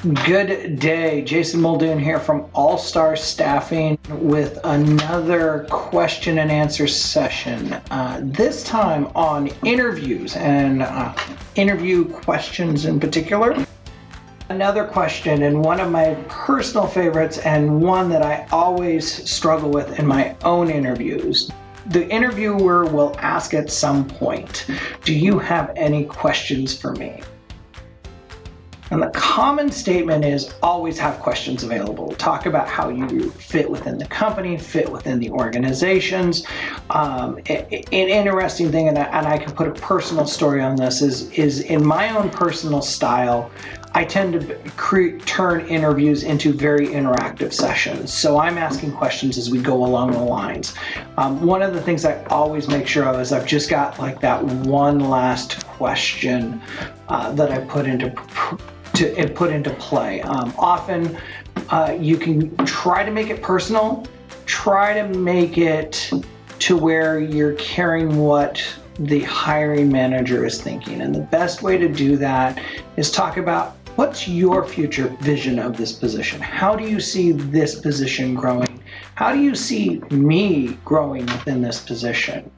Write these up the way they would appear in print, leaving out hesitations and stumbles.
Good day, Jason Muldoon here from All Star Staffing with another question and answer session. This time on interviews and interview questions in particular. Another question, and one of my personal favorites and one that I always struggle with in my own interviews. The interviewer will ask at some point, do you have any questions for me? And the common statement is always have questions available. Talk about how you fit within the company, fit within the organizations. An interesting thing, and I can put a personal story on this, is in my own personal style, I tend to turn interviews into very interactive sessions. So I'm asking questions as we go along the lines. One of the things I always make sure of is I've just got like that one last question that I put into play. Often you can try to make it personal, try to make it to where you're caring what the hiring manager is thinking. And the best way to do that is talk about what's your future vision of this position? How do you see this position growing? How do you see me growing within this position?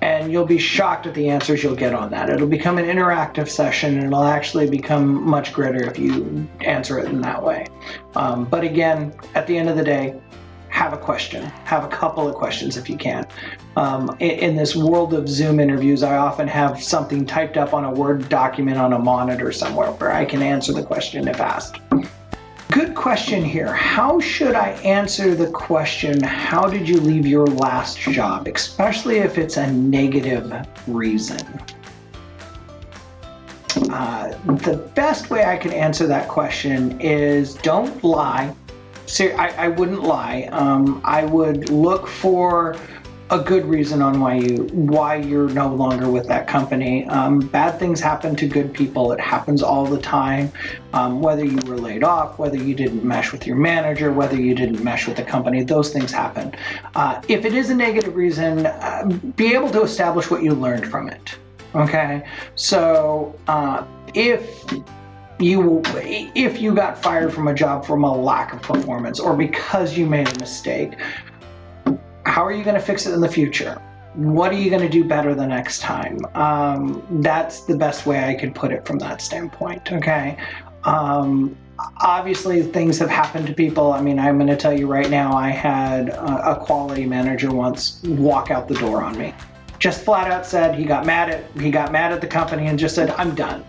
And you'll be shocked at the answers you'll get on that. It'll become an interactive session, and it'll actually become much greater if you answer it in that way. But again, at the end of the day, have a question. Have a couple of questions if you can. In this world of Zoom interviews, I often have something typed up on a Word document on a monitor somewhere where I can answer the question if asked. Good question here. How should I answer the question, how did you leave your last job? Especially if it's a negative reason. The best way I can answer that question is don't lie. I wouldn't lie. I would look for a good reason on why you're no longer with that company. Bad things happen to good people. It happens all the time. Whether you were laid off, whether you didn't mesh with your manager, whether you didn't mesh with the company, those things happen. If it is a negative reason, be able to establish what you learned from it. Okay, so if you got fired from a job from a lack of performance or because you made a mistake, how are you going to fix it in the future? What are you going to do better the next time? That's the best way I could put it from that standpoint, okay? Obviously, things have happened to people. I mean, I'm going to tell you right now, I had a quality manager once walk out the door on me. Just flat out said he got mad at the company and just said, I'm done.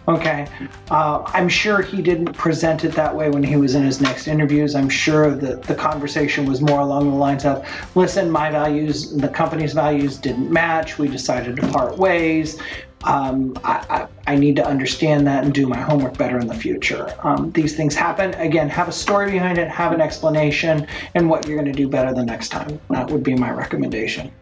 Okay, I'm sure he didn't present it that way when he was in his next interviews. I'm sure that the conversation was more along the lines of, listen, my values, the company's values didn't match. We decided to part ways. I need to understand that and do my homework better in the future. These things happen. Again, have a story behind it, have an explanation, and what you're going to do better the next time. That would be my recommendation.